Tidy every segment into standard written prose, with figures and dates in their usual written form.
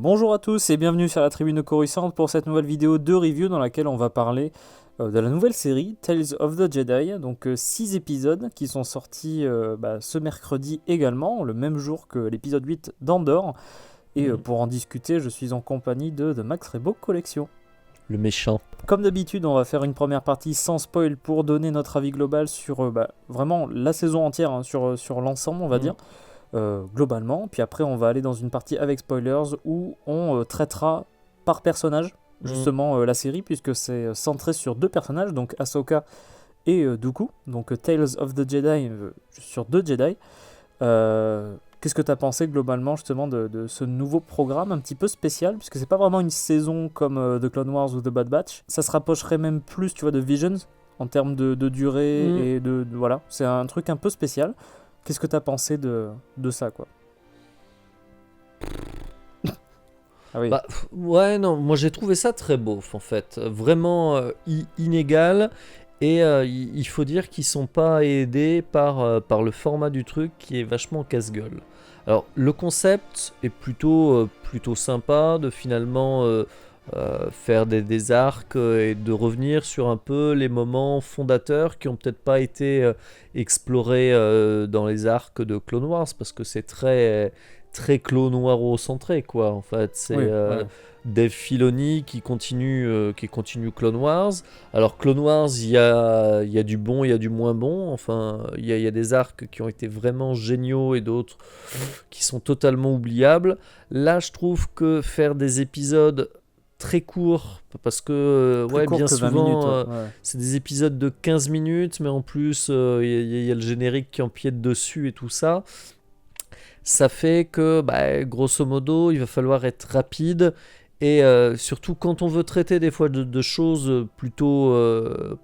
Bonjour à tous et bienvenue sur la Tribune Coruscante pour cette nouvelle vidéo de review dans laquelle on va parler de la nouvelle série Tales of the Jedi, donc 6 épisodes qui sont sortis ce mercredi également, le même jour que l'épisode 8 d'Andor. Et pour en discuter, je suis en compagnie de The Max Rebo Collection. Le méchant. Comme d'habitude, on va faire une première partie sans spoil pour donner notre avis global sur vraiment la saison entière, hein, sur l'ensemble, on va dire. Globalement, puis après on va aller dans une partie avec spoilers où on traitera par personnage justement la série, puisque c'est centré sur deux personnages, donc Ahsoka et Dooku, donc Tales of the Jedi sur deux Jedi. Qu'est-ce que tu as pensé globalement justement de ce nouveau programme un petit peu spécial, puisque c'est pas vraiment une saison comme The Clone Wars ou The Bad Batch, ça se rapprocherait même plus, tu vois, de Visions en termes de durée et voilà, c'est un truc un peu spécial. Qu'est-ce que t'as pensé de ça, quoi? Ah oui. Ouais, non, moi j'ai trouvé ça très beau, en fait. Vraiment inégal. Et il faut dire qu'ils sont pas aidés par le format du truc qui est vachement casse-gueule. Alors, le concept est plutôt sympa de finalement faire des arcs et de revenir sur un peu les moments fondateurs qui ont peut-être pas été explorés dans les arcs de Clone Wars, parce que c'est très Clone Wars-centré, quoi. En fait, c'est Oui, ouais. Dave Filoni qui continue Clone Wars. Alors Clone Wars, il y a du bon, il y a du moins bon. Enfin, il y a des arcs qui ont été vraiment géniaux et d'autres qui sont totalement oubliables. Là, je trouve que faire des épisodes très courts, parce que Plus court bien que 20 minutes, souvent, ouais. c'est des épisodes de 15 minutes, mais en plus, il y a le générique qui empiète dessus et tout ça. Ça fait que, grosso modo, il va falloir être rapide. Et surtout quand on veut traiter des fois de choses plutôt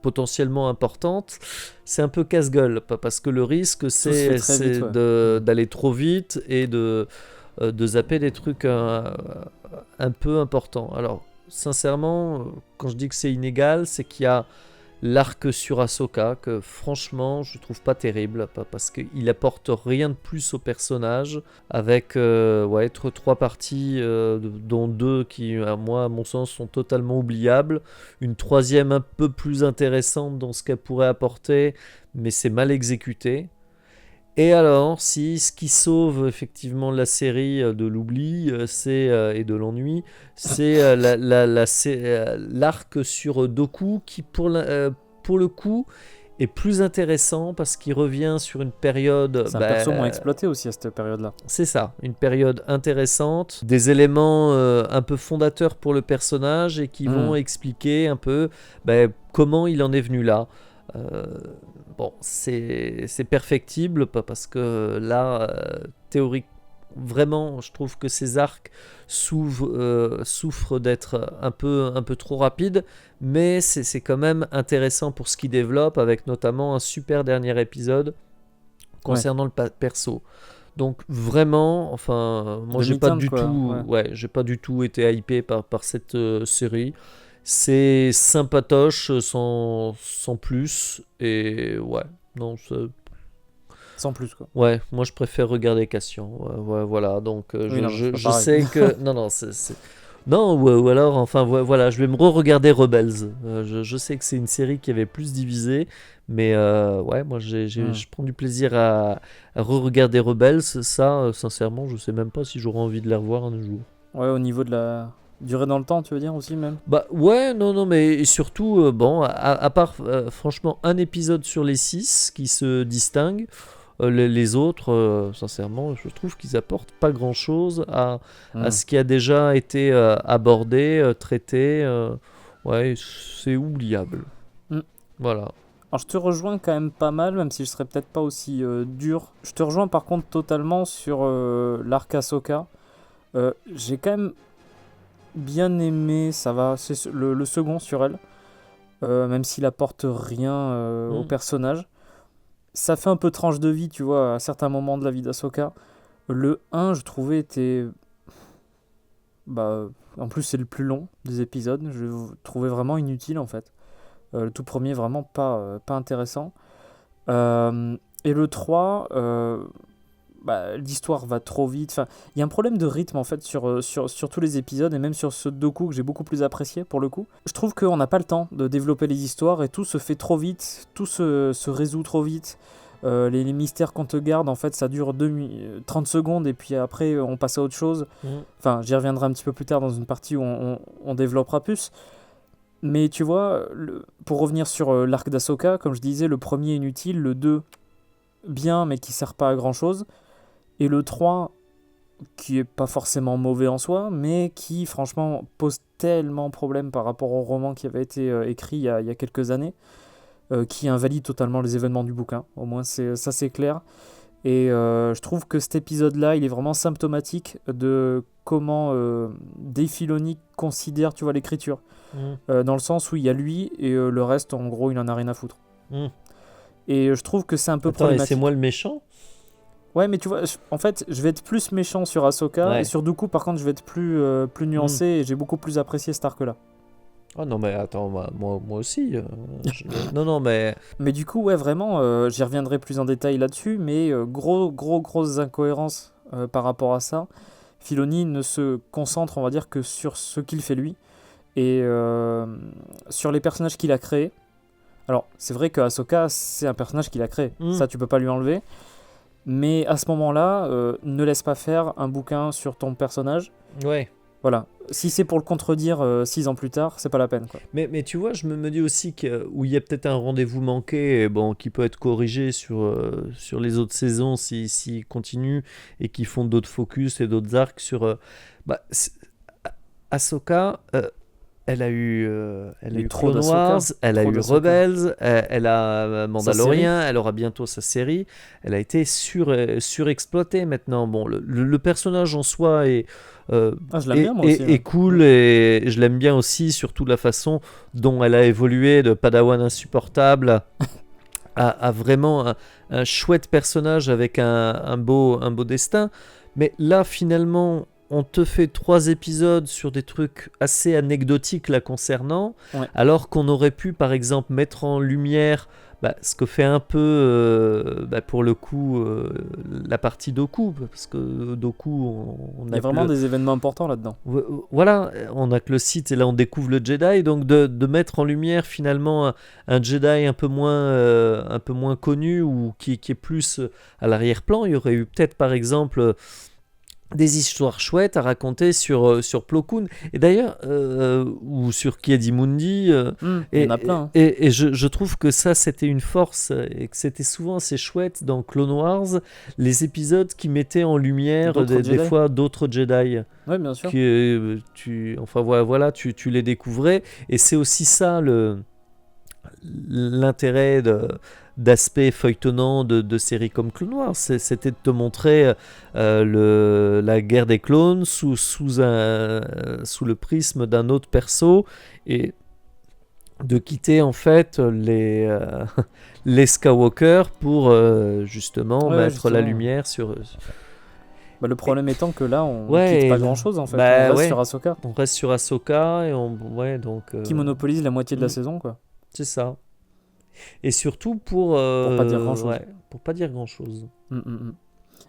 potentiellement importantes, c'est un peu casse-gueule. Parce que le risque, Tout se fait très vite, c'est ouais. d'aller trop vite et de zapper des trucs un peu importants. Alors, sincèrement, quand je dis que c'est inégal, c'est qu'il y a l'arc sur Ahsoka, que franchement je trouve pas terrible, parce qu'il apporte rien de plus au personnage, avec trois parties, dont deux qui, à mon sens, sont totalement oubliables, une troisième un peu plus intéressante dans ce qu'elle pourrait apporter, mais c'est mal exécuté. Et alors, si ce qui sauve effectivement la série de l'oubli et de l'ennui, c'est l'arc sur Doku qui, pour le coup, est plus intéressant parce qu'il revient sur une période. C'est un perso moins exploité aussi à cette période-là. C'est ça, une période intéressante, des éléments un peu fondateurs pour le personnage et qui vont expliquer un peu comment il en est venu là. Bon, c'est perfectible, parce que là, théorique, vraiment, je trouve que ces arcs souffrent d'être un peu trop rapides, mais c'est quand même intéressant pour ce qu'ils développent, avec notamment un super dernier épisode concernant le perso. Donc vraiment, enfin, moi j'ai pas Demi-teinte, du quoi, tout, ouais. j'ai pas du tout été hypé par cette série. C'est sympatoche sans plus. Et ouais, non, Sans plus, quoi. ouais, moi je préfère regarder Cassian. Ouais, voilà, donc Oui, non, c'est pas je pareil. sais que. Non, non, non, ou alors, enfin, voilà, je vais me re-regarder Rebels. Je sais que c'est une série qui avait plus divisé, mais ouais, moi je prends du plaisir à re-regarder Rebels. Ça, sincèrement, je sais même pas si j'aurai envie de les revoir un jour. Ouais, au niveau de la durée dans le temps, tu veux dire aussi, même? Bah ouais, non, mais et surtout, bon, à part franchement un épisode sur les 6 qui se distingue, les autres, sincèrement, je trouve qu'ils apportent pas grand-chose à ce qui a déjà été abordé, traité. Ouais, c'est oubliable. Mm. Voilà. Alors je te rejoins quand même pas mal, même si je serais peut-être pas aussi dur. Je te rejoins par contre totalement sur l'arc Ahsoka. J'ai quand même bien aimé, ça va, c'est le second sur elle, même s'il apporte rien au personnage. Ça fait un peu tranche de vie, tu vois, à certains moments de la vie d'Ahsoka. Le un je trouvais, était... en plus, c'est le plus long des épisodes. Je le trouvais vraiment inutile, en fait. Le tout premier, vraiment pas intéressant. Et le 3 l'histoire va trop vite. Enfin, il y a un problème de rythme en fait sur tous les épisodes et même sur ce Doku que j'ai beaucoup plus apprécié pour le coup. Je trouve qu'on n'a pas le temps de développer les histoires et tout se fait trop vite, tout se résout trop vite. Les mystères qu'on te garde, en fait, ça dure 30 secondes et puis après on passe à autre chose. Enfin, j'y reviendrai un petit peu plus tard dans une partie où on développera plus. Mais tu vois, pour revenir sur l'arc d'Ahsoka, comme je disais, le premier inutile, le 2 bien mais qui sert pas à grand chose, et le 3 qui est pas forcément mauvais en soi, mais qui franchement pose tellement problème par rapport au roman qui avait été écrit il y a quelques années, qui invalide totalement les événements du bouquin, au moins c'est clair. Et je trouve que cet épisode-là, il est vraiment symptomatique de comment Dave Filoni considère, tu vois, l'écriture. Dans le sens où il y a lui et le reste, en gros, il en a rien à foutre. Et je trouve que c'est un peu problématique. Et c'est moi le méchant? Ouais, mais tu vois, en fait, je vais être plus méchant sur Ahsoka, et sur Dooku, par contre, je vais être plus nuancé, et j'ai beaucoup plus apprécié cet arc-là. Oh non, mais attends, moi aussi. Non, mais... Mais du coup, ouais, vraiment, j'y reviendrai plus en détail là-dessus, mais grosses incohérences par rapport à ça. Filoni ne se concentre, on va dire, que sur ce qu'il fait lui, et sur les personnages qu'il a créés. Alors, c'est vrai que Ahsoka, c'est un personnage qu'il a créé, ça tu peux pas lui enlever. Mais à ce moment-là, ne laisse pas faire un bouquin sur ton personnage. Ouais. Voilà. Si c'est pour le contredire 6 ans plus tard, c'est pas la peine, quoi. Mais tu vois, je me dis aussi où il y a peut-être un rendez-vous manqué, qui peut être corrigé sur les autres saisons s'ils continuent et qu'ils font d'autres focus et d'autres arcs sur... Ahsoka... Elle a eu Clone Wars, elle a eu Rebels, elle a Mandalorian, elle aura bientôt sa série. Elle a été surexploitée maintenant. Bon, le personnage en soi est cool, et je l'aime bien aussi, surtout la façon dont elle a évolué de Padawan insupportable à vraiment un chouette personnage avec un beau destin. Mais là, finalement... On te fait 3 épisodes sur des trucs assez anecdotiques la concernant, alors qu'on aurait pu par exemple mettre en lumière ce que fait un peu pour le coup la partie Doku, parce que Doku il y a vraiment des événements importants là-dedans. Voilà, on a que le site et là on découvre le Jedi, donc de mettre en lumière finalement un Jedi un peu moins connu ou qui est plus à l'arrière-plan. Il y aurait eu peut-être par exemple... des histoires chouettes à raconter sur Plo Koon, et d'ailleurs ou sur Ki-Adi-Mundi, il y en a plein, et je trouve que ça c'était une force et que c'était souvent assez chouette dans Clone Wars, les épisodes qui mettaient en lumière des fois d'autres Jedi. Ouais, bien sûr. Tu les découvrais, et c'est aussi ça l'intérêt d'aspect feuilletonnant de séries comme Clone Wars, c'était de te montrer la guerre des clones sous le prisme d'un autre perso, et de quitter en fait les Skywalker pour justement mettre la lumière sur... le problème étant que là, on quitte pas grand-chose en fait. On reste sur Ahsoka. On reste sur Ahsoka qui monopolise la moitié de la saison, quoi. C'est ça. Et surtout pour pas dire grand-chose. Pour pas dire grand-chose.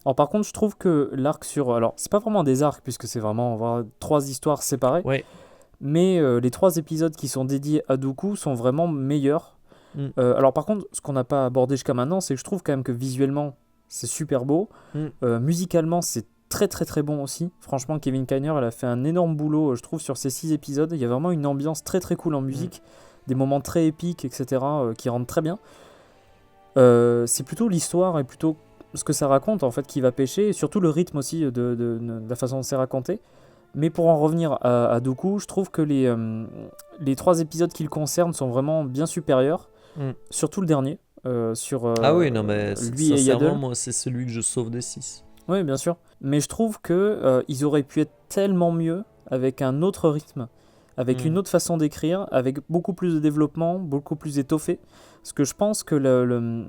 Alors par contre, je trouve que l'arc sur... Alors, c'est pas vraiment des arcs, puisque c'est vraiment 3 histoires séparées. Ouais. Mais les 3 épisodes qui sont dédiés à Dooku sont vraiment meilleurs. Alors par contre, ce qu'on n'a pas abordé jusqu'à maintenant, c'est que je trouve quand même que visuellement, c'est super beau. Musicalement, c'est très très très bon aussi. Franchement, Kevin Kiner, elle a fait un énorme boulot, je trouve, sur ces 6 épisodes. Il y a vraiment une ambiance très très cool en musique. Des moments très épiques, etc., qui rendent très bien. C'est plutôt l'histoire et plutôt ce que ça raconte, en fait, qui va pêcher, et surtout le rythme aussi de la façon dont c'est raconté. Mais pour en revenir à Dooku, je trouve que les 3 épisodes qui le concernent sont vraiment bien supérieurs, surtout le dernier, sur lui et Yaddle. Moi, c'est celui que je sauve des 6. Oui, bien sûr. Mais je trouve qu'ils auraient pu être tellement mieux avec un autre rythme, avec une autre façon d'écrire, avec beaucoup plus de développement, beaucoup plus étoffé. Parce que je pense que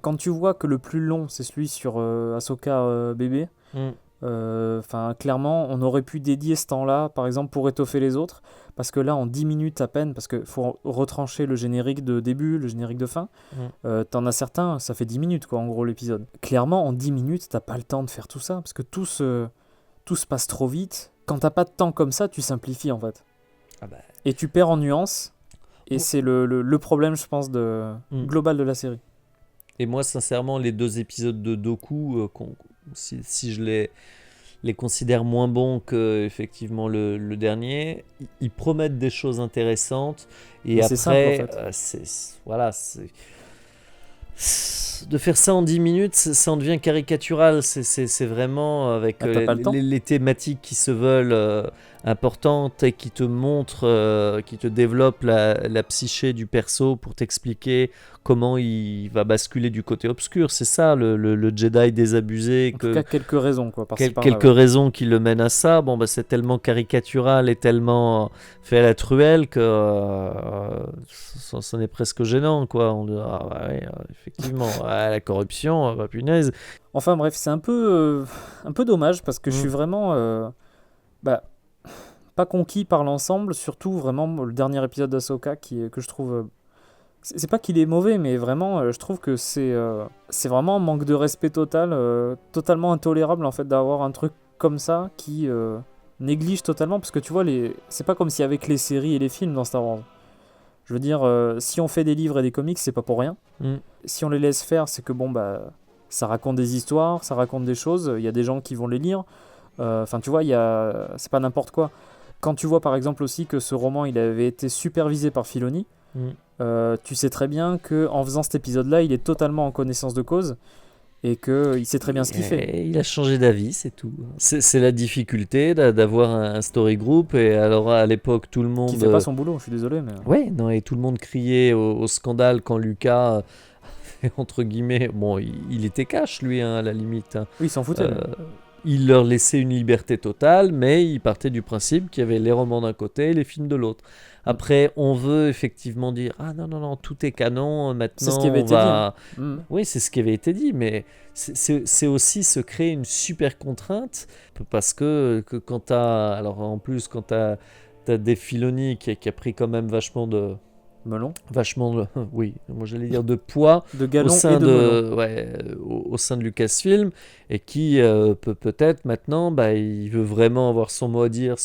quand tu vois que le plus long, c'est celui sur Ahsoka bébé, clairement, on aurait pu dédier ce temps-là, par exemple, pour étoffer les autres. parce que là, en 10 minutes à peine, parce qu'il faut retrancher le générique de début, le générique de fin, t'en as certains, ça fait 10 minutes, quoi, en gros, l'épisode. Clairement, en 10 minutes, t'as pas le temps de faire tout ça, parce que tout se passe trop vite. Quand t'as pas de temps comme ça, tu simplifies, en fait. Ah bah. Et tu perds en nuances, et c'est le problème, je pense, global de la série. Et moi, sincèrement, les 2 épisodes de Doku, si je les considère moins bons que effectivement le dernier, ils promettent des choses intéressantes. Et Mais après, c'est simple, en fait. Voilà, de faire ça en 10 minutes, ça en devient caricatural. C'est vraiment avec T'as pas le temps. les thématiques qui se veulent importantes et qui te montrent, qui te développent la psyché du perso pour t'expliquer comment il va basculer du côté obscur. C'est ça le Jedi désabusé. En tout cas, quelques raisons, quoi, par-ci, par-là, Quelques ouais. raisons qui le mènent à ça. Bon, bah, c'est tellement caricatural et tellement fait à la truelle que c'en est presque gênant, quoi. On dit, ah, bah, ouais, effectivement, ouais, la corruption, bah, punaise. Enfin bref, c'est un peu dommage, parce que je suis vraiment bah, pas conquis par l'ensemble, surtout vraiment le dernier épisode d'Ahsoka que je trouve... c'est pas qu'il est mauvais, mais vraiment, je trouve que c'est vraiment un manque de respect total, totalement intolérable en fait d'avoir un truc comme ça qui néglige totalement, parce que tu vois, c'est pas comme si avec les séries et les films dans Star Wars. Je veux dire, si on fait des livres et des comics, c'est pas pour rien. Si on les laisse faire, c'est que bon, bah, ça raconte des histoires, ça raconte des choses, il y a des gens qui vont les lire. Enfin, tu vois, c'est pas n'importe quoi. Quand tu vois par exemple aussi que ce roman il avait été supervisé par Filoni, tu sais très bien qu'en faisant cet épisode-là, il est totalement en connaissance de cause et qu'il sait très bien ce qu'il fait. Et il a changé d'avis, c'est tout. C'est la difficulté d'avoir un story group. Et alors à l'époque, tout le monde. Qui fait pas son boulot, je suis désolé. Mais... Ouais, non, et tout le monde criait au scandale quand Lucas, entre guillemets, bon, il était cash lui, hein, à la limite. Hein. Oui, il s'en foutait. Il leur laissait une liberté totale, mais il partait du principe qu'il y avait les romans d'un côté et les films de l'autre. Après, on veut effectivement dire « Ah non, non, non, tout est canon, maintenant c'est ce qui avait été dit. Hein. Oui, c'est ce qui avait été dit, mais c'est aussi se créer une super contrainte, parce que quand t'as... Alors en plus, quand t'as Dave Filoni qui a pris quand même vachement de... Melon. Oui, moi j'allais dire de poids de galon au sein et de melon. au sein de Lucasfilm, et qui peut-être maintenant, bah, il veut vraiment avoir son mot à dire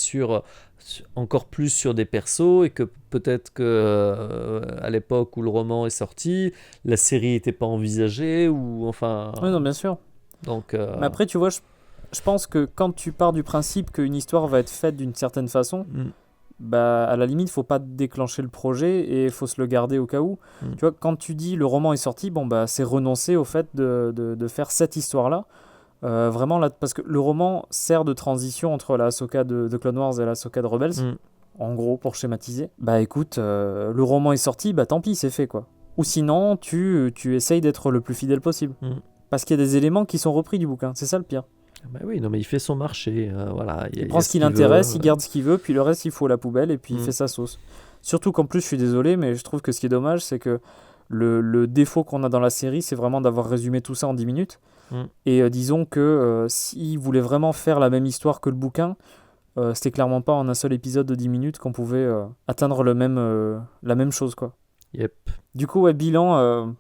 encore plus sur des persos, et que peut-être que à l'époque où le roman est sorti, la série n'était pas envisagée, ou enfin. Oui, non, bien sûr. Donc. Mais après, tu vois, je pense que quand tu pars du principe qu'une histoire va être faite d'une certaine façon. Bah, à la limite, faut pas déclencher le projet et faut se le garder au cas où. Tu vois, quand tu dis le roman est sorti, bon, bah, c'est renoncer au fait de faire cette histoire-là. Vraiment, là, parce que le roman sert de transition entre la Ahsoka de Clone Wars et la Ahsoka de Rebels. En gros, pour schématiser. Bah écoute, le roman est sorti, bah tant pis, c'est fait, quoi. Ou sinon, tu essayes d'être le plus fidèle possible. Parce qu'il y a des éléments qui sont repris du bouquin, c'est ça le pire. Bah oui, non, mais il fait son marché, voilà. Il prend ce qui l'intéresse, il garde ce qu'il veut, puis le reste il faut à la poubelle et puis il fait sa sauce. Surtout qu'en plus, je suis désolé, mais je trouve que ce qui est dommage, c'est que le défaut qu'on a dans la série, c'est vraiment d'avoir résumé tout ça en 10 minutes. Et disons que s'il voulait vraiment faire la même histoire que le bouquin, c'était clairement pas en un seul épisode de 10 minutes qu'on pouvait atteindre la même chose, quoi. Yep. Du coup, ouais, bilan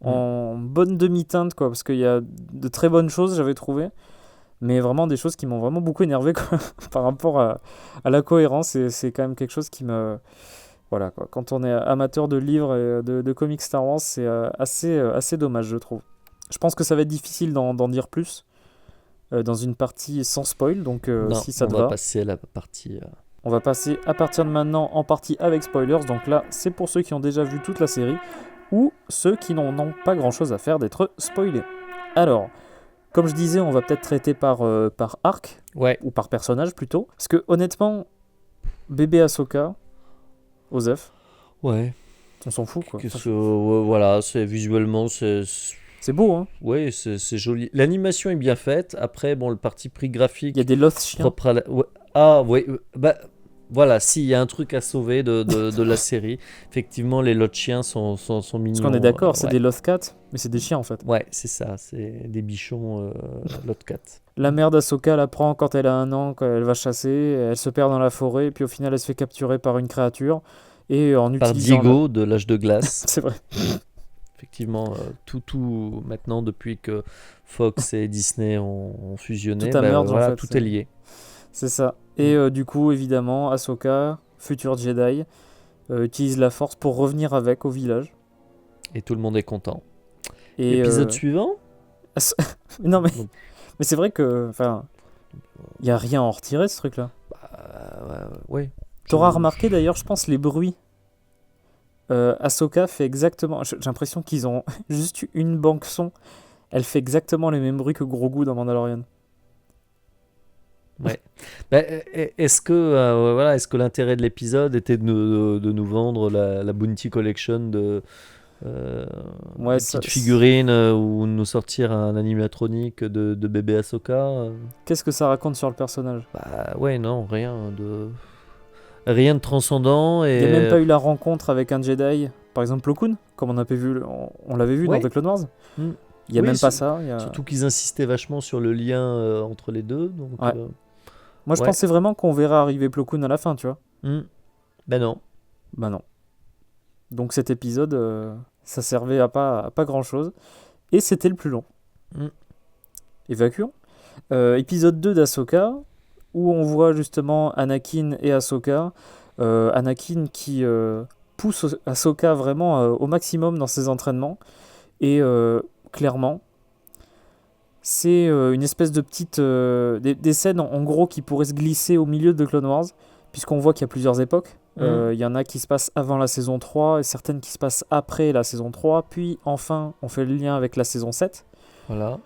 en bonne demi-teinte, quoi, parce qu'il y a de très bonnes choses, j'avais trouvé. Mais vraiment des choses qui m'ont vraiment beaucoup énervé, quoi, par rapport à la cohérence. Et c'est quand même quelque chose qui me... Voilà, quoi. Quand on est amateur de livres et de comics Star Wars, c'est assez dommage, je trouve. Je pense que ça va être difficile d'en dire plus dans une partie sans spoil, donc non, si ça te va. On va passer à la partie... On va passer à partir de maintenant en partie avec spoilers. Donc là, c'est pour ceux qui ont déjà vu toute la série ou ceux qui n'en ont pas grand-chose à faire d'être spoilés. Alors... Comme je disais, on va peut-être traiter par arc, ou par personnage plutôt. Parce que honnêtement, bébé Ahsoka, Osef, on s'en fout, quoi. Voilà, visuellement, c'est beau, hein. Ouais, c'est joli. L'animation est bien faite. Après, bon, le parti pris graphique... Il y a des loths chiens. Propre à la... Ah, ouais, bah... Voilà, s'il y a un truc à sauver de la série, effectivement, les lots de chiens sont Parce mignons. qu'on est d'accord, c'est Ouais. des Lothcats, mais c'est des chiens en fait. Ouais, c'est ça, c'est des bichons lot 4. La mère d'Ahsoka l'apprend quand elle a 1 an, quand elle va chasser, elle se perd dans la forêt, et puis au final elle se fait capturer par une créature, et en Par utilisant... Diego de l'âge de glace. C'est vrai. Effectivement, tout maintenant, depuis que Fox et Disney ont fusionné, Tout a merge en voilà, fait. tout est lié. C'est ça. Et du coup, évidemment, Ahsoka, future Jedi, utilise la force pour revenir avec au village. Et tout le monde est content. Et, Épisode suivant non mais, Donc, mais c'est vrai que... Enfin, il n'y a rien à en retirer de ce truc-là. ouais. T'auras remarqué d'ailleurs, je pense, les bruits. Ahsoka fait exactement... J'ai l'impression qu'ils ont juste une banque son. Elle fait exactement les mêmes bruits que Grogu dans Mandalorian. Ouais. Est-ce que voilà, est-ce que l'intérêt de l'épisode était de nous vendre la Bounty Collection Ouais, des petites figurines ou nous sortir un animatronique de bébé Ahsoka Qu'est-ce que ça raconte sur le personnage? Bah ouais, non, rien de transcendant. Il n'y a même Et pas eu la rencontre avec un Jedi, par exemple Plo Koon, comme on l'avait vu Ouais. dans The Clone Wars. Mm. Il n'y a Oui, même pas ça. surtout qu'ils insistaient vachement sur le lien entre les deux. Donc, Ouais. Moi, je ouais. pensais vraiment qu'on verrait arriver Plo Koon à la fin, tu vois. Ben non. Bah non. Donc cet épisode, ça servait à pas grand-chose. Et c'était le plus long. Mm. Évacuons. Épisode 2 d'Ahsoka, où on voit justement Anakin et Ahsoka. Anakin qui pousse Ahsoka vraiment au maximum dans ses entraînements. Et clairement, c'est une espèce de petite... des scènes en gros qui pourraient se glisser au milieu de Clone Wars, puisqu'on voit qu'il y a plusieurs époques. Il y en a qui se passent avant la saison 3 et certaines qui se passent après la saison 3. Puis enfin, on fait le lien avec la saison 7. Voilà.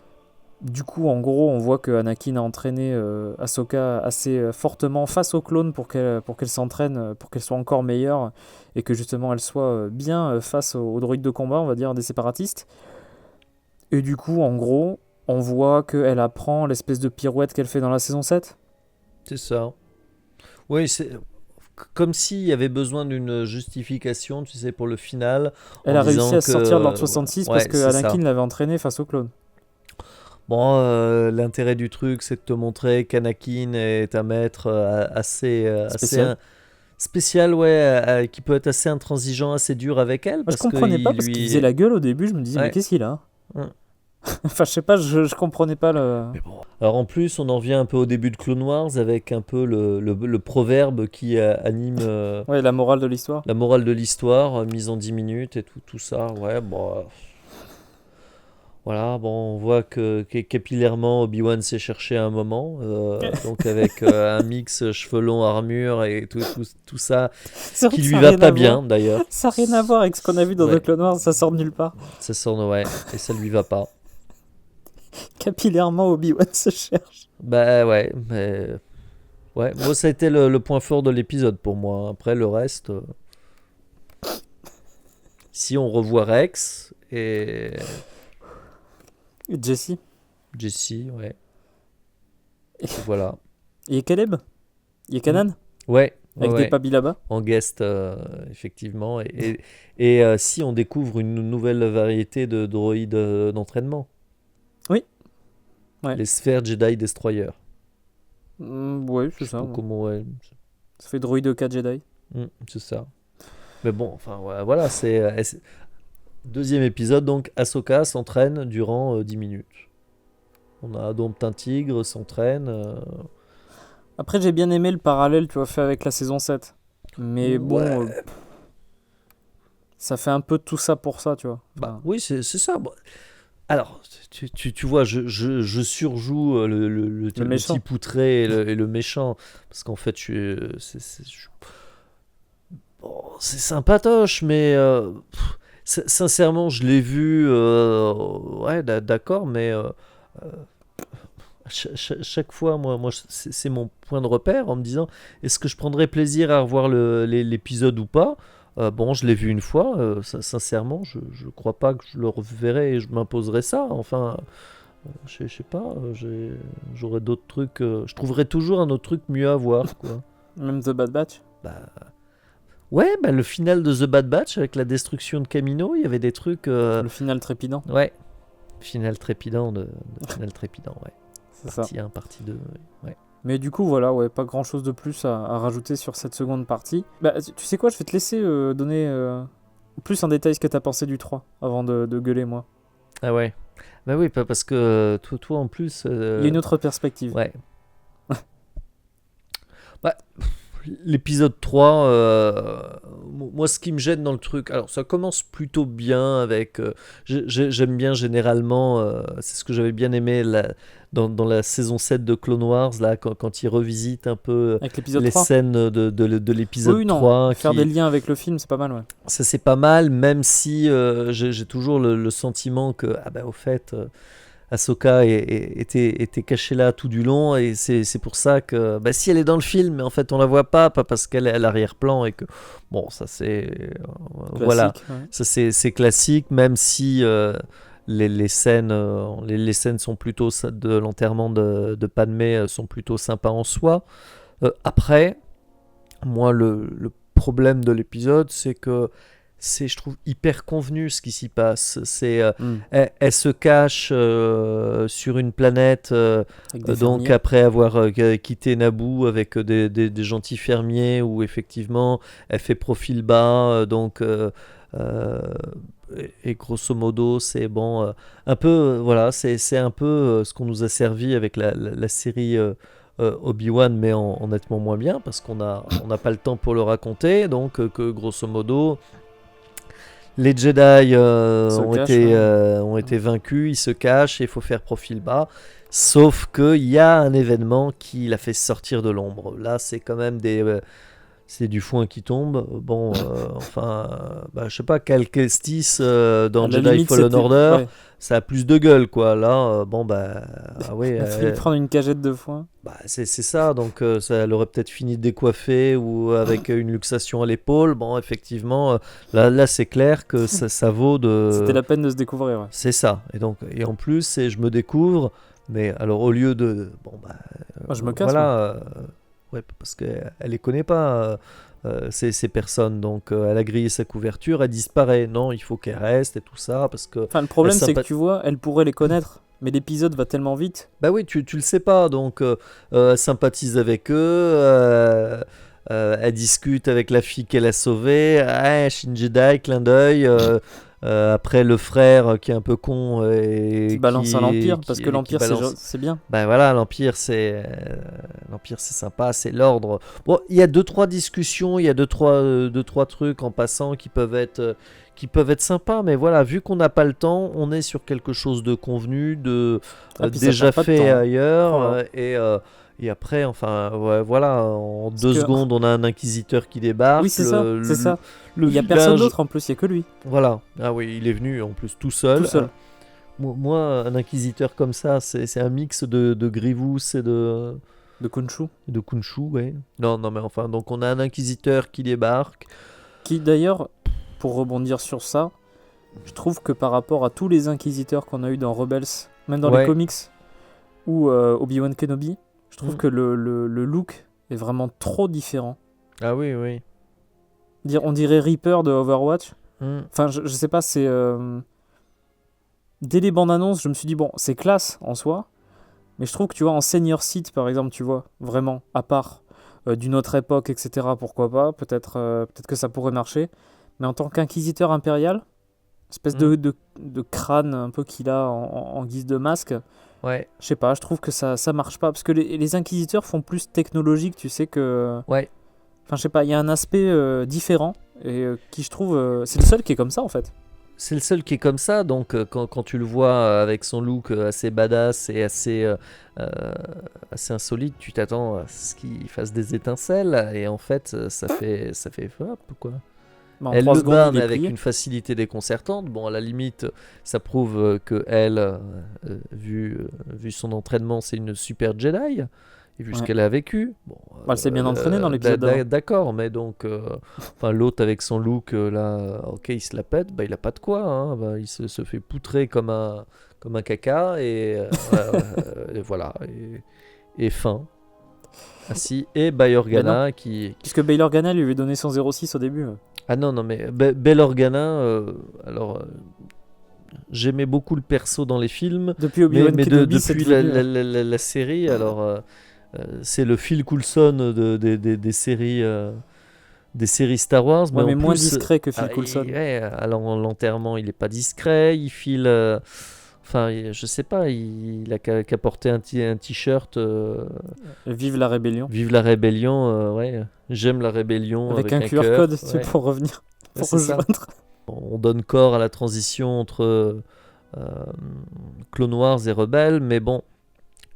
Du coup, en gros, on voit que Anakin a entraîné Ahsoka assez fortement face aux clones pour qu'elle s'entraîne, pour qu'elle soit encore meilleure et que justement elle soit bien face aux droïdes de combat, on va dire, des séparatistes. Et du coup, en gros, on voit qu'elle apprend l'espèce de pirouette qu'elle fait dans la saison 7. C'est ça. Oui, c'est comme s'il y avait besoin d'une justification, tu sais, pour le final. Elle en a réussi disant à se sortir de l'ordre que- 66 ouais, parce que c'est ça. Anakin l'avait entraîné face aux clones. Bon, l'intérêt du truc, c'est de te montrer qu'Anakin est un maître assez Spécial. spécial, ouais, qui peut être assez intransigeant, assez dur avec elle. Moi, je Parce comprenais pas qu'il parce qu'il lui... faisait la gueule au début. Je me disais, Ouais. mais qu'est-ce qu'il a? Hum. Enfin, je sais pas, je comprenais pas le. Mais bon. Alors en plus, on en revient un peu au début de Clone Wars avec un peu le proverbe qui anime Ouais, la morale de l'histoire. la morale de l'histoire, mise en 10 minutes et tout ça. Ouais, bon. Voilà, bon, on voit que capillairement Obi-Wan s'est cherché à un moment, donc avec un mix cheveux longs, armure et tout ça, C'est vrai qui que lui ça a va rien pas à bien voir. d'ailleurs. Ça n'a rien à voir avec ce qu'on a vu dans Ouais. The Clone Wars, ça sort de nulle part. Ça sort, ouais, et ça lui va pas. Capillairement, Obi-Wan se cherche. Bah ouais, mais ouais, moi ça a été le point fort de l'épisode pour moi. Après le reste, si on revoit Rex et Et Jesse. Jesse, ouais, et voilà. Et Caleb. Il y a Kanan, Ouais, avec ouais. des pabis là-bas. En guest, effectivement. Si on découvre une nouvelle variété de droïdes d'entraînement. Oui. Ouais. Les sphères Jedi Destroyer. Ouais, Je c'est sais ça. pas Ouais. comment, ouais. Ça fait droïde 4 Jedi. C'est ça. Mais bon, enfin, voilà, c'est deuxième épisode, donc Ahsoka s'entraîne durant 10 minutes. On a Dompte un tigre, s'entraîne. Après, j'ai bien aimé le parallèle, tu vois, fait avec la saison 7. Mais bon, Ouais. ça fait un peu tout ça pour ça, tu vois. Bah, Enfin, oui, c'est ça. Bon. Alors, tu vois, je surjoue le méchant. petit poutré et le méchant. Parce qu'en fait, bon, c'est sympatoche, mais sincèrement, je l'ai vu. Ouais, d'accord, mais chaque fois, moi c'est mon point de repère en me disant est-ce que je prendrais plaisir à revoir l'épisode ou pas. Bon, je l'ai vu une fois, sincèrement, je crois pas que je le reverrai et je m'imposerai ça. Enfin, je sais pas, j'aurais d'autres trucs. Je trouverais toujours un autre truc mieux à voir, quoi. Même The Bad Batch. Bah, ouais, bah, le final de The Bad Batch avec la destruction de Camino, il y avait des trucs. Le final trépidant. Ouais, final trépidant final trépidant, ouais. C'est ça. Partie 1, partie 2, ouais. Mais du coup, voilà, ouais, pas grand chose de plus à rajouter sur cette seconde partie. Bah, tu sais quoi, je vais te laisser donner plus en détail ce que t'as pensé du 3 avant de gueuler, moi. Ah ouais. Bah oui, parce que toi en plus. Il y a une autre perspective. Ouais. Bah, l'épisode 3, moi ce qui me gêne dans le truc, alors ça commence plutôt bien avec, j'aime bien généralement, c'est ce que j'avais bien aimé dans la saison 7 de Clone Wars, là, quand ils revisitent un peu Avec l'épisode les 3. scènes de l'épisode Oui, non, 3. faire des liens avec le film, c'est pas mal, ouais. Ça c'est pas mal, même si j'ai toujours le sentiment que, ah bah au fait... Ahsoka était cachée là tout du long et c'est pour ça que bah, si elle est dans le film mais en fait on la voit pas parce qu'elle est à l'arrière-plan et que bon ça c'est voilà Classique, ouais. ça c'est classique même si les scènes les scènes sont plutôt de l'enterrement de Padmé sont plutôt sympas en soi. Après moi le problème de l'épisode c'est que c'est, je trouve, hyper convenu ce qui s'y passe. Elle se cache sur une planète, Avec des donc fermiers. après avoir quitté Naboo avec des gentils fermiers, où effectivement elle fait profil bas, euh, et grosso modo c'est bon, un peu, voilà, c'est un peu ce qu'on nous a servi avec la série. Obi-Wan mais en nettement moins bien parce on n'a pas le temps pour le raconter donc que grosso modo les Jedi ont été vaincus, ils se cachent et il faut faire profil bas. Sauf qu'il y a un événement qui l'a fait sortir de l'ombre. Là, c'est quand même c'est du foin qui tombe. Bon, je sais pas, Cal Kestis dans Jedi limite, Fallen Order, ouais. ça a plus de gueule, quoi. Là, ah ouais. Il a fallu prendre une cagette de foin. Bah, c'est ça, donc ça, elle aurait peut-être fini de décoiffer ou avec une luxation à l'épaule. Bon, effectivement, là c'est clair que ça vaut de. C'était la peine de se découvrir. Ouais. C'est ça. Et en plus, je me découvre, mais alors au lieu de. Moi, je me casse. Voilà, ouais, parce qu'elle les connaît pas. Ces personnes, donc elle a grillé sa couverture, elle disparaît. Non, il faut qu'elle reste et tout ça parce que. Enfin, le problème, c'est que tu vois, elle pourrait les connaître. Mais l'épisode va tellement vite. Bah oui, tu le sais pas, donc elle sympathise avec eux, elle discute avec la fille qu'elle a sauvée, Shin Jedi, clin d'œil, après le frère qui est un peu con et qui balance à l'Empire, parce que l'Empire balance... c'est bien. Bah voilà, l'Empire c'est sympa, c'est l'ordre. Bon, il y a 2-3 discussions, il y a 2-3 trucs en passant qui peuvent être sympas, mais voilà, vu qu'on n'a pas le temps, on est sur quelque chose de convenu, déjà fait ailleurs, et après, enfin, ouais, voilà, en 2 secondes, on a un inquisiteur qui débarque. Oui, c'est ça. Il n'y a personne d'autre en plus, il n'y a que lui. Voilà, ah oui, il est venu en plus tout seul. Moi, un inquisiteur comme ça, c'est un mix de Grievous et de Khonshu. De Khonshu, ouais. Non, mais enfin, donc on a un inquisiteur qui débarque. Qui d'ailleurs, pour rebondir sur ça, je trouve que par rapport à tous les inquisiteurs qu'on a eu dans Rebels, même dans les comics, ou Obi-Wan Kenobi, je trouve que le look est vraiment trop différent. Ah oui, oui. On dirait Reaper de Overwatch. Enfin, je sais pas, c'est... Dès les bandes annonces, je me suis dit, bon, c'est classe en soi, mais je trouve que tu vois, en Senior Sith par exemple, tu vois, vraiment, à part d'une autre époque, etc., pourquoi pas, peut-être que ça pourrait marcher, mais en tant qu'inquisiteur impérial, espèce de crâne un peu qu'il a en guise de masque, ouais. Je sais pas, je trouve que ça marche pas, parce que les inquisiteurs font plus technologique, tu sais que... Ouais. Enfin, je sais pas, il y a un aspect différent, et qui je trouve... c'est le seul qui est comme ça, en fait. C'est le seul qui est comme ça, donc quand tu le vois avec son look assez badass et assez insolite, tu t'attends à ce qu'il fasse des étincelles, et en fait, ça fait hop, quoi. Elle le bat, mais avec une facilité déconcertante. Bon, à la limite, ça prouve que elle, vu son entraînement, c'est une super Jedi. Et vu ce qu'elle a vécu, bon, elle s'est bien entraînée dans l'épisode d'accord, mais donc, l'autre avec son look, là, ok, il se la pète, il a pas de quoi, hein, il se fait poutrer comme un caca, et, et voilà, et fin. Ah si, et Bail Organa qui... Puisque Bail Organa lui avait donné son 0,6 au début. Ah non, non, mais Bail Organa, alors... j'aimais beaucoup le perso dans les films, Depuis Obi-Wan Kenobi, c'est depuis devenu... la série, alors c'est le Phil Coulson des séries Star Wars, mais Ouais, en mais moins plus, discret que Phil Coulson. ouais, à l'enterrement, il est pas discret, il file, enfin, je sais pas, il a qu'à porter un t-shirt, Vive la rébellion. Vive la rébellion, ouais, j'aime la rébellion Avec avec un un QR cœur, code ouais. pour revenir, Ouais, pour c'est ça. rejoindre. On donne corps à la transition entre Clone Wars et Rebelles, mais bon,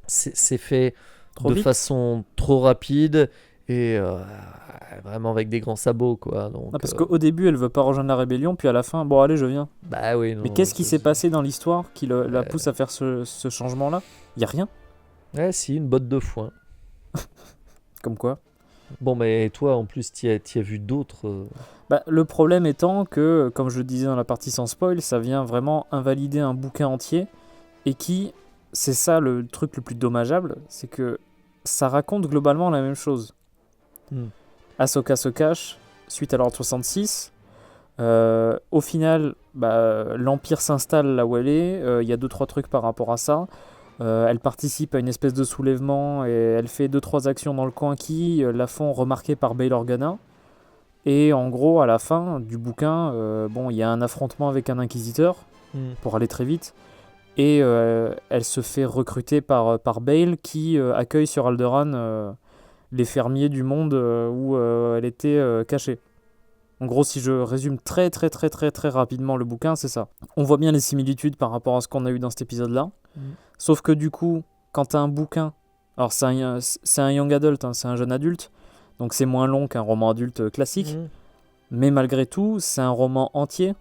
c'est fait Trop de vite. façon trop rapide et vraiment avec des grands sabots, quoi. Donc, Ah, parce qu'au début, elle veut pas rejoindre la rébellion, puis à la fin, bon, allez, je viens. bah oui, Mais non, qu'est-ce qui s'est passé dans l'histoire qui la pousse à faire ce changement-là? Y a rien. Ouais, si, une botte de foin. Comme quoi. Bon, mais toi, en plus, t'y as vu d'autres. Bah, le problème étant que, comme je le disais dans la partie sans spoil, ça vient vraiment invalider un bouquin entier et qui, c'est ça le truc le plus dommageable, c'est que ça raconte globalement la même chose. Hmm. Ahsoka se cache suite à l'Ordre 66. Au final, l'Empire s'installe là où elle est. Il y a 2-3 trucs par rapport à ça. Elle participe à une espèce de soulèvement et elle fait 2-3 actions dans le coin qui la font remarquer par Bail Organa. Et en gros, à la fin du bouquin, il y a un affrontement avec un inquisiteur pour aller très vite. Et elle se fait recruter par Bail qui accueille sur Alderaan les fermiers du monde où elle était cachée. En gros, si je résume très très très très très rapidement le bouquin, c'est ça. On voit bien les similitudes par rapport à ce qu'on a eu dans cet épisode-là. Sauf que du coup, quand tu as un bouquin, alors c'est un young adult, hein, c'est un jeune adulte, donc c'est moins long qu'un roman adulte classique, mais malgré tout, c'est un roman entier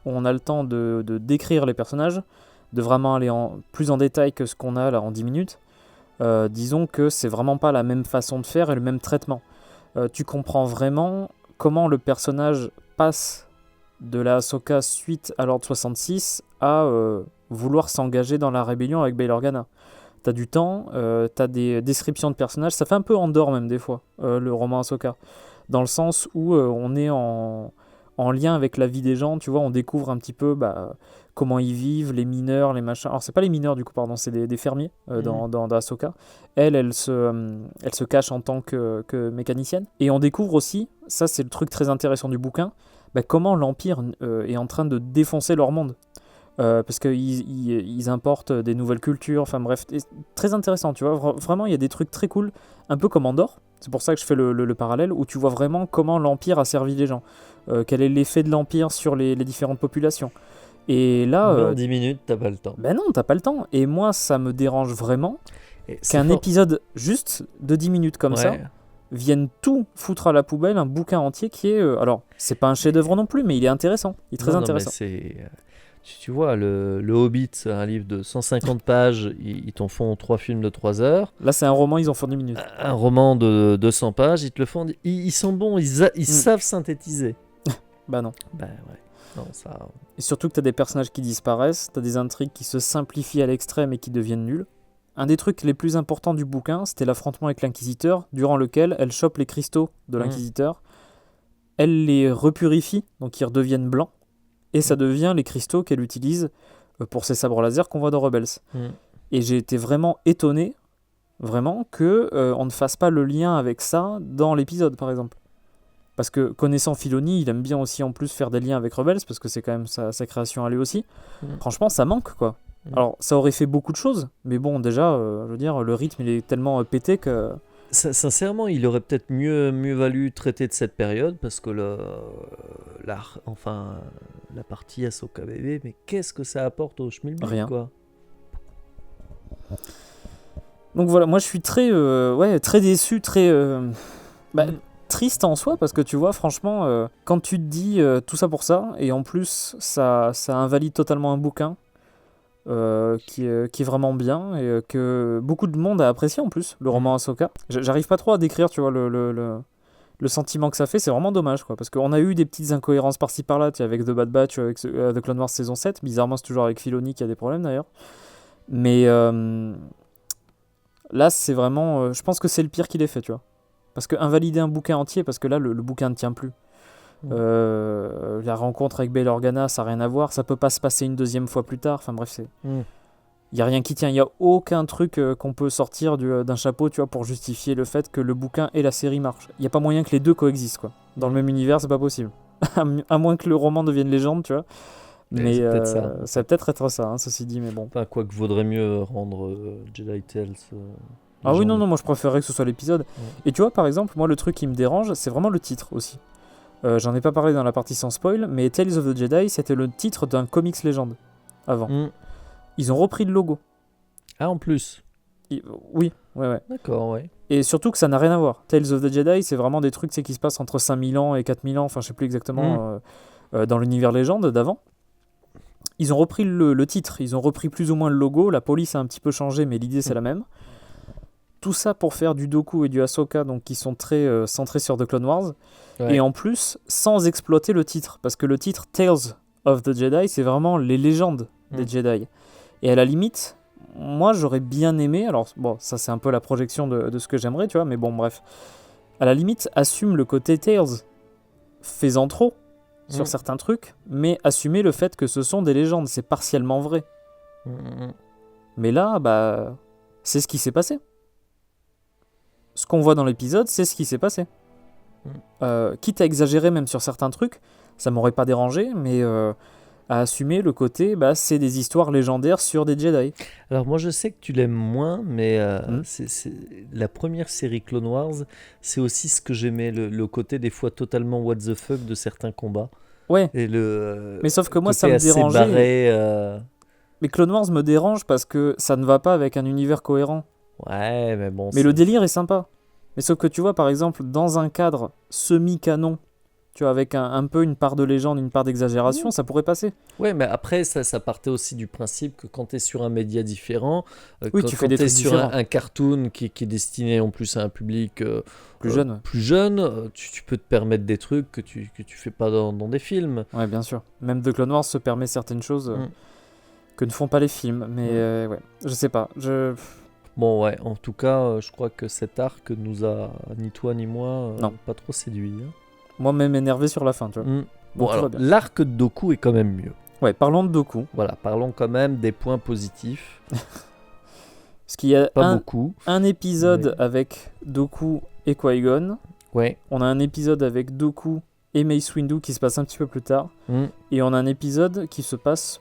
où on a le temps de décrire les personnages, de vraiment aller plus en détail que ce qu'on a là en 10 minutes. Disons que c'est vraiment pas la même façon de faire et le même traitement. Tu comprends vraiment comment le personnage passe de la Ahsoka suite à l'Ordre 66 à vouloir s'engager dans la rébellion avec Bail Organa. T'as du temps, t'as des descriptions de personnages, ça fait un peu Andor même des fois, le roman Ahsoka, dans le sens où on est en lien avec la vie des gens, tu vois, on découvre un petit peu comment ils vivent, les mineurs, les machins. Alors c'est pas les mineurs du coup, pardon, c'est des fermiers dans Ahsoka. Elle se cache en tant que mécanicienne. Et on découvre aussi, ça c'est le truc très intéressant du bouquin, comment l'Empire est en train de défoncer leur monde. Parce qu'ils importent des nouvelles cultures, enfin bref, très intéressant, tu vois, vraiment il y a des trucs très cool, un peu comme Andorre, c'est pour ça que je fais le parallèle, où tu vois vraiment comment l'Empire a servi les gens, quel est l'effet de l'Empire sur les différentes populations. Et là... Mais en 10 minutes, t'as pas le temps. Ben non, t'as pas le temps, et moi ça me dérange vraiment qu'un fort. épisode juste de 10 minutes comme ça vienne tout foutre à la poubelle, un bouquin entier qui est... alors, c'est pas un chef-d'œuvre non plus, mais il est intéressant, il est très intéressant. Non, mais tu vois, le Hobbit, c'est un livre de 150 pages, ils t'en font 3 films de 3 heures. Là, c'est un roman, ils en font 10 minutes. Un roman de 200 pages, ils te le font. Ils sont bons, ils savent synthétiser. Bah non. Bah ouais. Non, ça... Et surtout que t'as des personnages qui disparaissent, t'as des intrigues qui se simplifient à l'extrême et qui deviennent nulles. Un des trucs les plus importants du bouquin, c'était l'affrontement avec l'Inquisiteur, durant lequel elle chope les cristaux de l'Inquisiteur, elle les repurifie, donc ils redeviennent blancs, et ça devient les cristaux qu'elle utilise pour ses sabres laser qu'on voit dans Rebels. Et j'ai été vraiment étonné, vraiment, que on ne fasse pas le lien avec ça dans l'épisode, par exemple. Parce que connaissant Filoni, il aime bien aussi en plus faire des liens avec Rebels, parce que c'est quand même sa création à lui aussi. Franchement, ça manque, quoi. Alors, ça aurait fait beaucoup de choses, mais bon, déjà, je veux dire, le rythme, il est tellement pété que... Sincèrement, il aurait peut-être mieux valu traiter de cette période, parce que la partie Ahsoka bébé, mais qu'est-ce que ça apporte au Schmilblick, Rien. Quoi. Donc voilà, moi je suis très déçu, triste en soi, parce que tu vois, franchement, quand tu te dis tout ça pour ça, et en plus, ça invalide totalement un bouquin, qui est vraiment bien et que beaucoup de monde a apprécié en plus, le roman Ahsoka. J'arrive pas trop à décrire, tu vois, le sentiment que ça fait, c'est vraiment dommage, quoi, parce qu'on a eu des petites incohérences par-ci par-là, tu sais, avec The Bad Batch, avec The Clone Wars saison 7, bizarrement c'est toujours avec Filoni qui a des problèmes d'ailleurs, mais là, c'est vraiment... je pense que c'est le pire qu'il ait fait, tu vois. Parce que invalider un bouquin entier, parce que là, le bouquin ne tient plus. La rencontre avec Bail Organa, ça n'a rien à voir. Ça peut pas se passer une deuxième fois plus tard. Enfin bref, c'est... Il n'y a rien qui tient. Il n'y a aucun truc qu'on peut sortir d'un chapeau, tu vois, pour justifier le fait que le bouquin et la série marchent. Il n'y a pas moyen que les deux coexistent, quoi. Dans le même univers, c'est pas possible. À moins que le roman devienne légende, tu vois. Mais c'est peut-être ça. ça va peut-être être ça, hein, ceci dit, mais bon. Enfin, quoi que vaudrait mieux rendre Jedi Tales. Ah oui, non, moi je préférerais que ce soit l'épisode. Et tu vois, par exemple, moi le truc qui me dérange, c'est vraiment le titre aussi. J'en ai pas parlé dans la partie sans spoil, mais Tales of the Jedi, c'était le titre d'un comics légende avant. Ils ont repris le logo. Ah, en plus. Oui, ouais. D'accord, ouais. Et surtout que ça n'a rien à voir. Tales of the Jedi, c'est vraiment des trucs qui se passent entre 5000 ans et 4000 ans, enfin je sais plus exactement, dans l'univers légende d'avant. Ils ont repris le titre, ils ont repris plus ou moins le logo, la police a un petit peu changé, mais l'idée c'est la même. Tout ça pour faire du Dooku et du Ahsoka, donc qui sont très centrés sur The Clone Wars. Ouais. Et en plus, sans exploiter le titre, parce que le titre Tales of the Jedi, c'est vraiment les légendes des Jedi. Et à la limite, moi j'aurais bien aimé, alors bon, ça c'est un peu la projection de ce que j'aimerais, tu vois, mais bon, bref. À la limite, assume le côté Tales, fais-en trop sur certains trucs, mais assumer le fait que ce sont des légendes, c'est partiellement vrai. Mais là, bah, c'est ce qui s'est passé. Ce qu'on voit dans l'épisode, c'est ce qui s'est passé. Quitte à exagérer même sur certains trucs, ça m'aurait pas dérangé, mais à assumer le côté, bah, c'est des histoires légendaires sur des Jedi. Alors moi je sais que tu l'aimes moins, mais c'est la première série Clone Wars, c'est aussi ce que j'aimais, le côté des fois totalement what the fuck de certains combats. Ouais, et mais sauf que moi ça me dérangeait. Barré, Mais Clone Wars me dérange parce que ça ne va pas avec un univers cohérent. Ouais, mais bon... Mais le délire est sympa. Mais sauf que tu vois, par exemple, dans un cadre semi-canon, tu vois, avec un peu une part de légende, une part d'exagération, ça pourrait passer. Ouais, mais après, ça partait aussi du principe que quand tu es sur un média différent, oui, tu fais des trucs sur un cartoon qui est destiné en plus à un public plus jeune, tu peux te permettre des trucs que tu fais pas dans des films. Ouais, bien sûr. Même The Clone Wars se permet certaines choses que ne font pas les films. Mais ouais, je sais pas. Bon, ouais, en tout cas, je crois que cet arc nous a, ni toi ni moi, pas trop séduit. Hein. Moi, même énervé sur la fin, tu vois. Bon, alors, l'arc de Dooku est quand même mieux. Ouais, parlons de Dooku. Voilà, parlons quand même des points positifs. Parce qu'il y a beaucoup. Un épisode avec Dooku et Qui-Gon. Ouais. On a un épisode avec Dooku et Mace Windu qui se passe un petit peu plus tard. Et on a un épisode qui se passe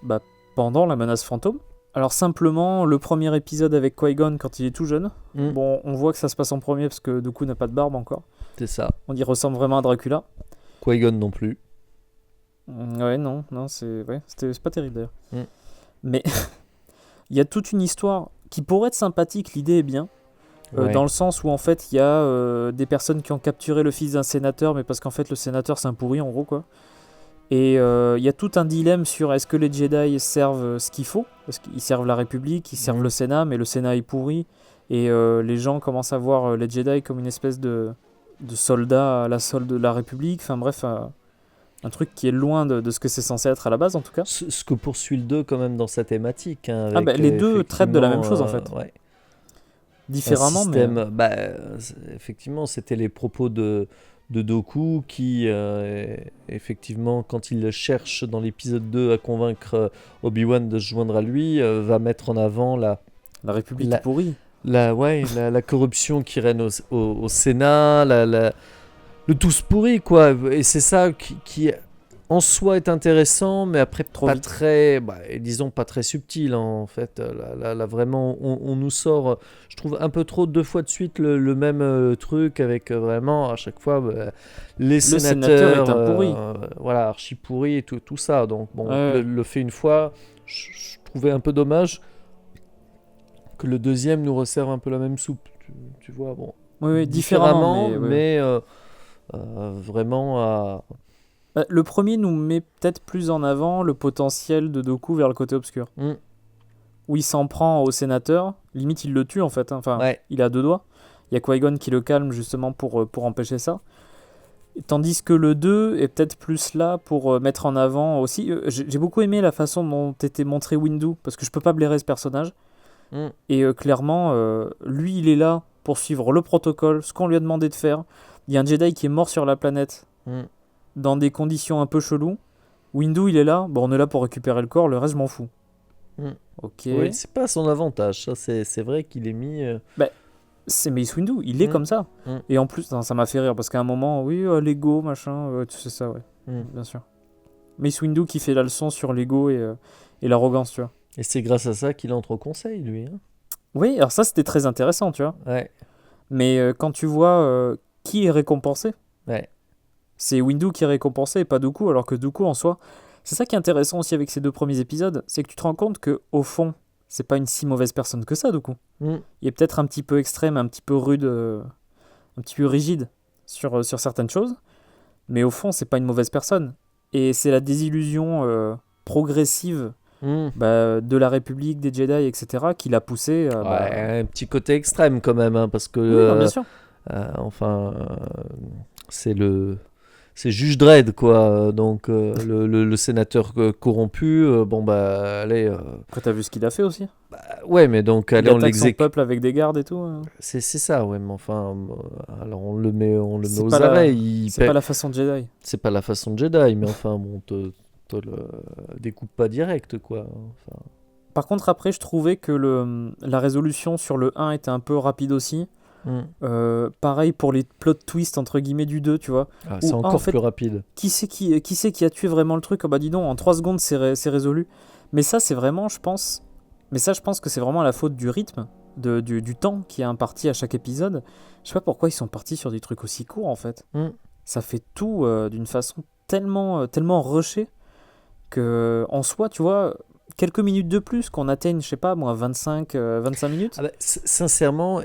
pendant la menace fantôme. Alors simplement, le premier épisode avec Qui-Gon quand il est tout jeune, bon, on voit que ça se passe en premier parce que Dooku n'a pas de barbe encore. C'est ça. On y ressemble vraiment à Dracula. Qui-Gon non plus. Ouais, non, c'est pas terrible d'ailleurs. Mais il y a toute une histoire qui pourrait être sympathique, l'idée est bien, dans le sens où en fait il y a des personnes qui ont capturé le fils d'un sénateur, mais parce qu'en fait le sénateur c'est un pourri en gros quoi. Et il y a tout un dilemme sur est-ce que les Jedi servent ce qu'il faut, parce qu'ils servent la République, ils servent le Sénat, mais le Sénat est pourri, et les gens commencent à voir les Jedi comme une espèce de soldats à la solde de la République, enfin bref, un truc qui est loin de ce que c'est censé être à la base en tout cas. Ce que poursuit le 2 quand même dans sa thématique. Hein, avec, les deux traitent de la même chose en fait. Ouais. Différemment, système, mais... effectivement, c'était les propos de Dooku qui, effectivement, quand il cherche dans l'épisode 2 à convaincre Obi-Wan de se joindre à lui, va mettre en avant la République pourrie. La corruption qui règne au Sénat, le tous pourri, quoi. Et c'est ça qui en soi est intéressant, mais après pas très, disons pas très subtil en fait. Là vraiment, on nous sort, je trouve un peu trop 2 fois de suite le même truc avec vraiment à chaque fois les sénateurs, est un pourri. voilà, archi pourri et tout ça. Donc bon, le fait une fois, je trouvais un peu dommage que le deuxième nous resserve un peu la même soupe. Tu vois, bon. Oui, différemment, mais vraiment à... Le premier nous met peut-être plus en avant le potentiel de Dooku vers le côté obscur. Où il s'en prend au sénateur, limite il le tue en fait, hein. Enfin, il a 2 doigts. Il y a Qui-Gon qui le calme justement pour empêcher ça. Tandis que le 2 est peut-être plus là pour mettre en avant aussi... j'ai beaucoup aimé la façon dont était montré Windu, parce que je peux pas blairer ce personnage. Mm. Et clairement, lui, il est là pour suivre le protocole, ce qu'on lui a demandé de faire. Il y a un Jedi qui est mort sur la planète Mm. dans des conditions un peu cheloues. Windu, il est là. Bon, on est là pour récupérer le corps, le reste, je m'en fous. Mm. Ok. Oui, c'est pas à son avantage. Ça, c'est vrai qu'il est mis. Bah, c'est Mace Windu, il est Mm. comme ça. Mm. Et en plus, non, ça m'a fait rire parce qu'à un moment, oui, l'ego, machin, tu sais ça, ouais, Mm. bien sûr. Mace Windu qui fait la leçon sur l'ego et l'arrogance, tu vois. Et c'est grâce à ça qu'il entre au conseil, lui. Hein. Oui, alors ça, c'était très intéressant, tu vois. Ouais. Mais quand tu vois qui est récompensé, Ouais. c'est Windu qui est récompensé et pas Dooku, alors que Dooku en soi, c'est ça qui est intéressant aussi avec ces 2 premiers épisodes, c'est que tu te rends compte que au fond, c'est pas une si mauvaise personne que ça, Dooku. Mm. Il est peut-être un petit peu extrême, un petit peu rude, un petit peu rigide sur certaines choses, mais au fond, c'est pas une mauvaise personne. Et c'est la désillusion progressive Mm. de la République, des Jedi, etc., qui l'a poussé. Ouais, un petit côté extrême quand même, hein, parce que Oui, non, bien sûr. enfin, c'est Juge Dredd quoi. Donc le sénateur corrompu, bon bah allez, Après, t'as vu ce qu'il a fait aussi. ouais, mais donc Il allez, on attaque son l'exécute. peuple avec des gardes et tout. C'est ça, ouais, mais enfin, alors on le met C'est aux pas la- arrêts. C'est pas la façon Jedi. C'est pas la façon de Jedi, mais enfin bon, te le découpe pas direct quoi. Enfin, Par contre, après, je trouvais que la résolution sur le 1 était un peu rapide aussi. mm. Pareil pour les plot twists entre guillemets du 2, tu vois. Ah, Ou, c'est encore en fait, plus rapide. qui c'est qui a tué vraiment le truc? Ah bah dis donc, en 3 secondes, c'est résolu. Mais ça, c'est vraiment, je pense... Mais ça, je pense que c'est vraiment la faute du rythme, du temps qui est imparti à chaque épisode. Je sais pas pourquoi ils sont partis sur des trucs aussi courts, en fait. Mm. Ça fait tout d'une façon tellement rushée que, en soi, tu vois, quelques minutes de plus, qu'on atteigne, je sais pas, moi, 25 minutes, Ah bah, sincèrement,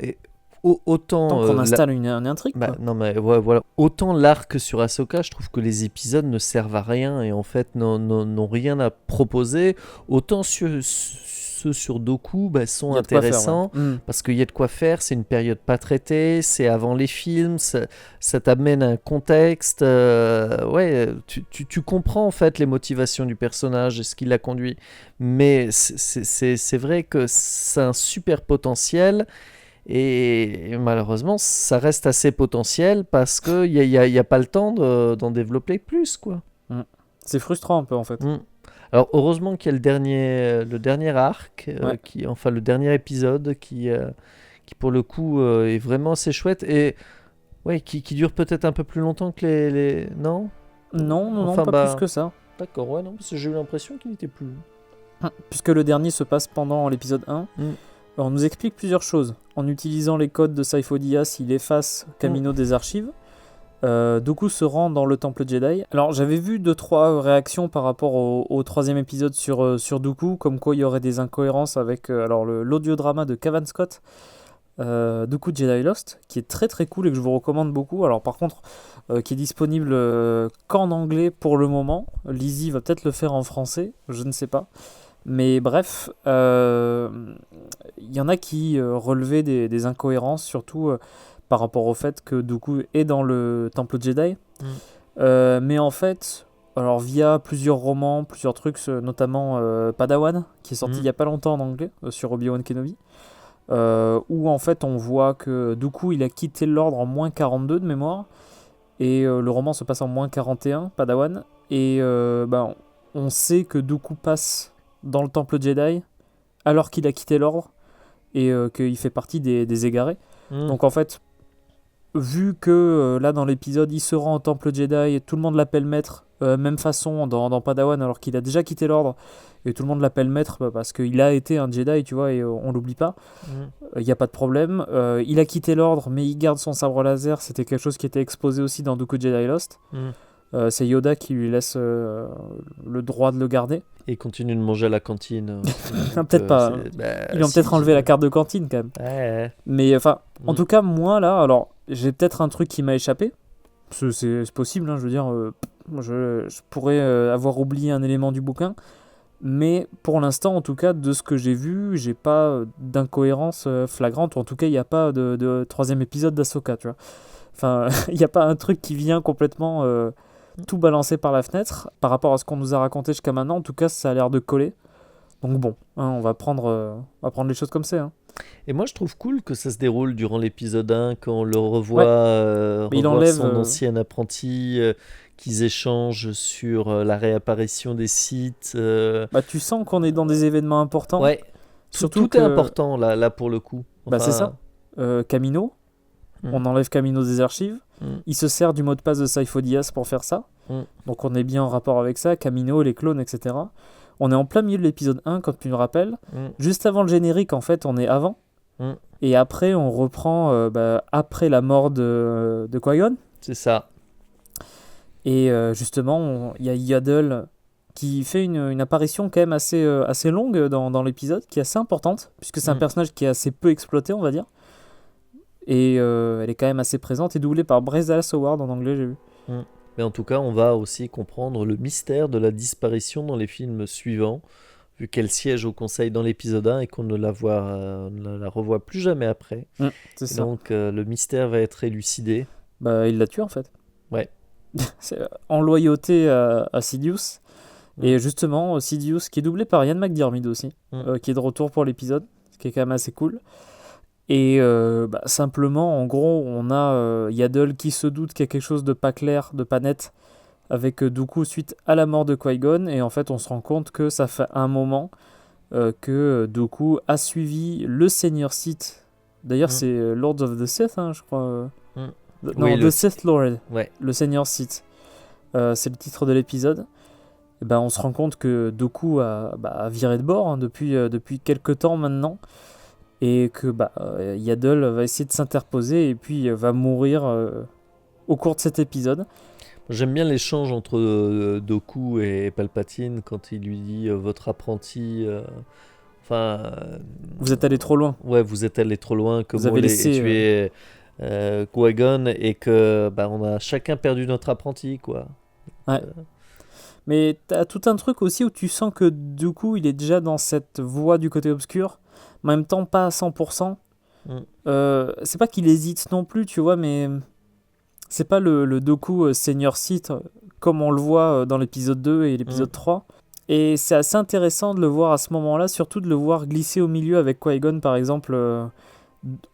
autant tant qu'on installe une intrigue, bah, quoi. non mais ouais, voilà. Autant l'arc sur Ahsoka, je trouve que les épisodes ne servent à rien et en fait n'ont rien à proposer. Autant ceux sur Doku bah, sont Il y a de quoi faire, intéressants ouais. parce qu'il y a de quoi faire. C'est une période pas traitée, c'est avant les films, ça t'amène un contexte. Ouais, tu comprends en fait les motivations du personnage et ce qui l'a conduit. Mais c'est vrai que c'est un super potentiel. Et malheureusement, ça reste assez potentiel parce qu'il n'y a pas le temps d'en développer plus, quoi. C'est frustrant un peu, en fait. Mm. Alors, heureusement qu'il y a le dernier arc, Ouais. enfin le dernier épisode qui pour le coup, est vraiment assez chouette et ouais, qui dure peut-être un peu plus longtemps que les... Non? Non, Enfin, pas bah, plus que ça. D'accord, ouais, non, parce que j'ai eu l'impression qu'il n'était plus. Puisque le dernier se passe pendant l'épisode 1. Mm. On nous explique plusieurs choses. En utilisant les codes de Sifo Dyas, il efface Kamino des archives. Dooku se rend dans le temple Jedi. Alors j'avais vu 2-3 réactions par rapport au 3e épisode sur Dooku, comme quoi il y aurait des incohérences avec l'audiodrama de Cavan Scott, Dooku Jedi Lost, qui est très très cool et que je vous recommande beaucoup. Alors par contre, qui est disponible qu'en anglais pour le moment. Lizzie va peut-être le faire en français, je ne sais pas. Mais bref, il y en a qui relevaient des incohérences, surtout par rapport au fait que Dooku est dans le temple Jedi. Mais en fait, alors via plusieurs romans, plusieurs trucs, notamment Padawan, qui est sorti il n'y a pas longtemps en anglais, sur Obi-Wan Kenobi, où en fait on voit que Dooku il a quitté l'ordre en moins 42 de mémoire, et le roman se passe en moins 41, Padawan, et on sait que Dooku passe dans le temple Jedi alors qu'il a quitté l'ordre et qu'il fait partie des égarés. Donc en fait, vu que là dans l'épisode il se rend au temple Jedi et tout le monde l'appelle maître, même façon dans Padawan alors qu'il a déjà quitté l'ordre et tout le monde l'appelle maître parce qu'il a été un Jedi, tu vois, et on l'oublie pas, il n'y a pas de problème. Il a quitté l'ordre mais il garde son sabre laser, c'était quelque chose qui était exposé aussi dans Dooku Jedi Lost. C'est Yoda qui lui laisse le droit de le garder. Et il continue de manger à la cantine. Peut-être pas. Ils ont peut-être enlevé la carte de cantine quand même. Ouais. Mais enfin, en tout cas, moi là, alors j'ai peut-être un truc qui m'a échappé. C'est possible, hein, je veux dire, je pourrais avoir oublié un élément du bouquin. Mais pour l'instant, en tout cas, de ce que j'ai vu, j'ai pas d'incohérence flagrante. Ou en tout cas, il n'y a pas de 3e épisode d'Ahsoka, tu vois. Enfin, il n'y a pas un truc qui vient complètement tout balancer par la fenêtre. Par rapport à ce qu'on nous a raconté jusqu'à maintenant, en tout cas, ça a l'air de coller. Donc bon, hein, on va prendre les choses comme c'est. Hein. Et moi, je trouve cool que ça se déroule durant l'épisode 1, quand on le Ouais, mais il revoir enlève. son ancien apprenti, qu'ils échangent sur la réapparition des sites. Bah, tu sens qu'on est dans des événements importants. Ouais, Surtout tout est que, important là pour le coup. bah, c'est ça. Enfin, Camino, mm, on enlève Camino des archives. mm, Il se sert du mot de passe de Saifo Dyas pour faire ça. mm, Donc on est bien en rapport avec ça. Camino, les clones, etc. On est en plein milieu de l'épisode 1, comme tu me rappelles. mm, Juste avant le générique, en fait, on est avant. mm. Et après, on reprend après la mort de Qui-Gon. C'est ça. Et justement, il y a Yaddle qui fait une apparition quand même assez longue dans l'épisode, qui est assez importante, puisque c'est un Mm. personnage qui est assez peu exploité, on va dire. Et elle est quand même assez présente et doublée par Bryce Dallas Howard en anglais, j'ai vu. Mm. Mais en tout cas, on va aussi comprendre le mystère de la disparition dans les films suivants, vu qu'elle siège au conseil dans l'épisode 1 et qu'on ne la revoit plus jamais après. C'est Et ça. donc, le mystère va être élucidé. Bah, il l'a tué en fait. Ouais. C'est en loyauté à Sidious. Mm. Et justement, Sidious, qui est doublé par Ian McDiarmid aussi, qui est de retour pour l'épisode, ce qui est quand même assez cool. Et simplement, en gros, on a Yaddle qui se doute qu'il y a quelque chose de pas clair, de pas net, avec Dooku suite à la mort de Qui-Gon. Et en fait, on se rend compte que ça fait un moment que Dooku a suivi le Seigneur Sith. D'ailleurs, Mm. c'est Lords of the Sith, hein, je crois. Mm. Non, Oui, The Sith Lord, Ouais. le Seigneur Sith. C'est le titre de l'épisode. Et ben, on se rend compte que Dooku a viré de bord hein, depuis quelques temps maintenant. Et que Yaddle va essayer de s'interposer et puis va mourir au cours de cet épisode. J'aime bien l'échange entre Doku et Palpatine quand il lui dit votre apprenti. Enfin, Vous êtes allé trop loin. ouais, vous êtes allé trop loin, que Vous avez Maul ait laissé, tué Qui-Gon et que on a chacun perdu notre apprenti, quoi. Ouais. Mais t'as tout un truc aussi où tu sens que Dooku il est déjà dans cette voie du côté obscur, mais en même temps pas à 100%. Mm. C'est pas qu'il hésite non plus, tu vois, mais c'est pas le Dooku Senior Sith comme on le voit dans l'épisode 2 et l'épisode 3. Et c'est assez intéressant de le voir à ce moment-là, surtout de le voir glisser au milieu avec Qui-Gon par exemple,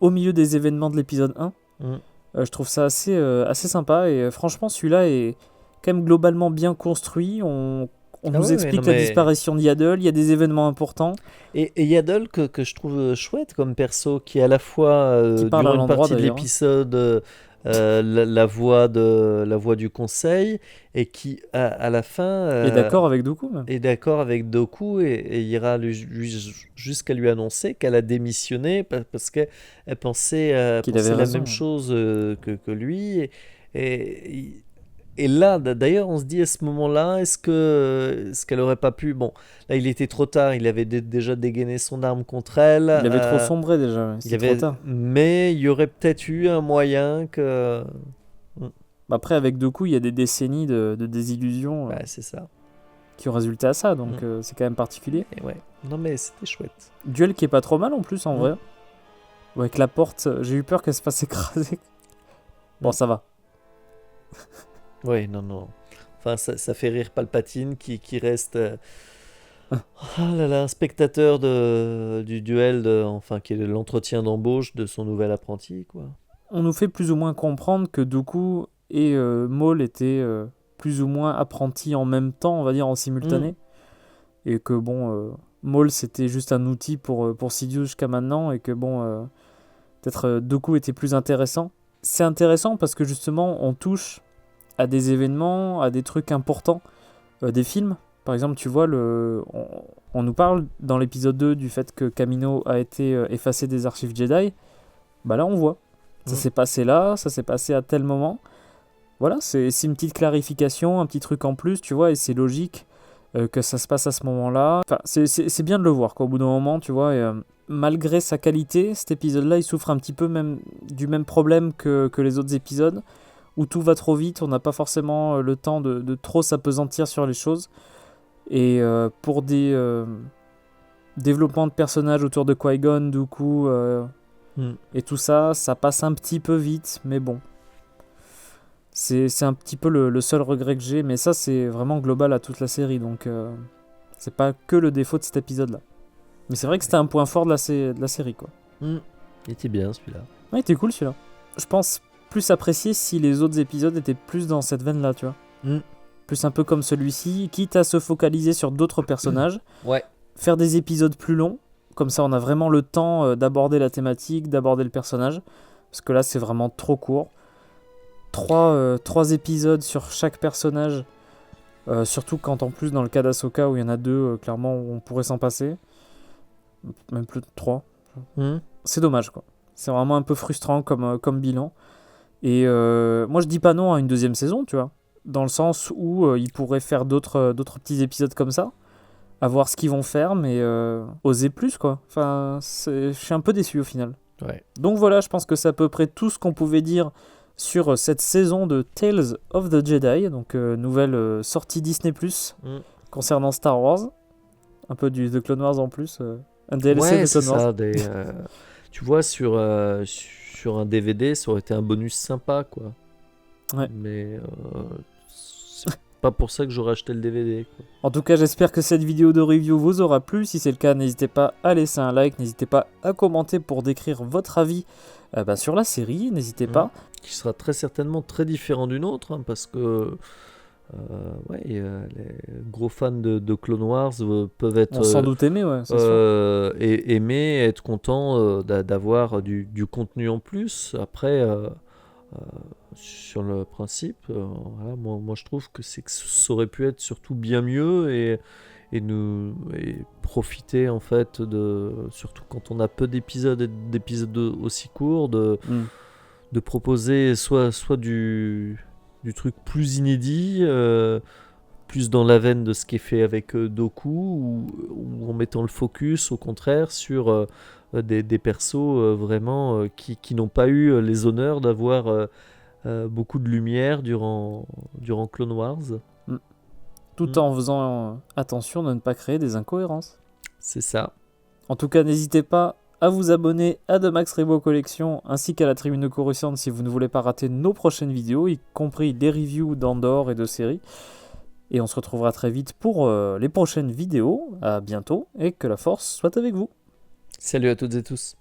au milieu des événements de l'épisode 1. Mm. Je trouve ça assez sympa et franchement celui-là est quand même globalement bien construit. On nous ouais, explique non, la mais- disparition de Yaddle, il y a des événements importants. Et Yaddle que je trouve chouette comme perso, qui est à la fois Qui parle à durant une l'endroit, partie de d'ailleurs. l'épisode la voix du conseil et qui à la fin Et d'accord avec Dooku même. est d'accord avec Doku et ira jusqu'à lui annoncer qu'elle a démissionné parce qu'elle pensait, Qu'il pensait avait la raison. même chose que lui. Et, et là, d'ailleurs, on se dit à ce moment-là, est-ce qu'elle aurait pas pu... Bon, là, il était trop tard, il avait déjà dégainé son arme contre elle. Il avait trop sombré déjà, ouais, il y c'était avait- trop tard. Mais il y aurait peut-être eu un moyen que... Après avec Dooku, il y a des décennies de désillusions Ouais, c'est ça. qui ont résulté à ça, donc c'est quand même particulier. Et ouais. Non, mais c'était chouette. Duel qui est pas trop mal en plus en Mm. vrai. Avec la porte, j'ai eu peur qu'elle se fasse écraser. Bon, Mm. ça va. Ouais, non. Enfin, ça fait rire Palpatine qui reste... oh là là, spectateur du duel, enfin, qui est l'entretien d'embauche de son nouvel apprenti, quoi. On nous fait plus ou moins comprendre que Dooku et Maul étaient plus ou moins apprentis en même temps, on va dire en simultané. Et que bon, Maul c'était juste un outil pour Sidious jusqu'à maintenant, et que bon, peut-être Dooku était plus intéressant. C'est intéressant parce que justement on touche à des événements, à des trucs importants des films. Par exemple, tu vois, on nous parle dans l'épisode 2 du fait que Kamino a été effacé des archives Jedi. Bah là on voit. Ça s'est passé là, ça s'est passé à tel moment. Voilà, c'est une petite clarification, un petit truc en plus, tu vois, et c'est logique que ça se passe à ce moment-là. Enfin, c'est bien de le voir, quoi, au bout d'un moment, tu vois. Et, malgré sa qualité, cet épisode-là, il souffre un petit peu même du même problème que les autres épisodes, où tout va trop vite, on n'a pas forcément le temps de trop s'apesantir sur les choses. Et pour des développements de personnages autour de Qui-Gon, Dooku... Et tout ça, ça passe un petit peu vite, mais bon. C'est un petit peu le seul regret que j'ai, mais ça c'est vraiment global à toute la série, donc C'est pas que le défaut de cet épisode-là. Mais c'est vrai que c'était un point fort de la série, quoi. Il était bien celui-là. Ouais, il était cool celui-là. Je pense plus apprécier si les autres épisodes étaient plus dans cette veine-là, tu vois. Plus un peu comme celui-ci, quitte à se focaliser sur d'autres personnages. Ouais. Faire des épisodes plus longs, comme ça on a vraiment le temps d'aborder la thématique, d'aborder le personnage. Parce que là c'est vraiment trop court. 3 épisodes sur chaque personnage. Surtout quand en plus dans le cas d'Ahsoka où il y en a 2, clairement on pourrait s'en passer. Même plus de 3. C'est dommage quoi. C'est vraiment un peu frustrant comme bilan. Et moi je dis pas non à une deuxième saison, tu vois. Dans le sens où ils pourraient faire d'autres petits épisodes comme ça. À voir ce qu'ils vont faire, mais oser plus quoi. Enfin, je suis un peu déçu au final. Ouais. Donc voilà, je pense que c'est à peu près tout ce qu'on pouvait dire sur cette saison de Tales of the Jedi, donc nouvelle sortie Disney+, concernant Star Wars. Un peu du The Clone Wars en plus, un DLC de Clone Wars. Ça, tu vois, sur un DVD, ça aurait été un bonus sympa, quoi. Ouais. Mais c'est pas pour ça que j'aurais acheté le DVD, quoi. En tout cas, j'espère que cette vidéo de review vous aura plu. Si c'est le cas, n'hésitez pas à laisser un like, n'hésitez pas à commenter pour décrire votre avis sur la série, n'hésitez pas. Qui sera très certainement très différent d'une autre, hein, parce que les gros fans de Clone Wars peuvent être... On sans doute aimé, ouais, c'est sûr. Et aimer, être content d'avoir du contenu en plus. Après... sur le principe, voilà, moi je trouve que ça aurait pu être surtout bien mieux et profiter en fait surtout quand on a peu d'épisodes aussi courts de proposer soit du truc plus inédit, plus dans la veine de ce qui est fait avec Doku ou en mettant le focus au contraire sur des persos vraiment qui n'ont pas eu les honneurs d'avoir beaucoup de lumière durant Clone Wars. Tout en faisant attention de ne pas créer des incohérences. C'est ça. En tout cas, n'hésitez pas à vous abonner à The Max Rebo Collection ainsi qu'à la Tribune de Coruscant si vous ne voulez pas rater nos prochaines vidéos, y compris des reviews d'Andor et de séries. Et on se retrouvera très vite pour les prochaines vidéos. À bientôt et que la force soit avec vous. Salut à toutes et tous.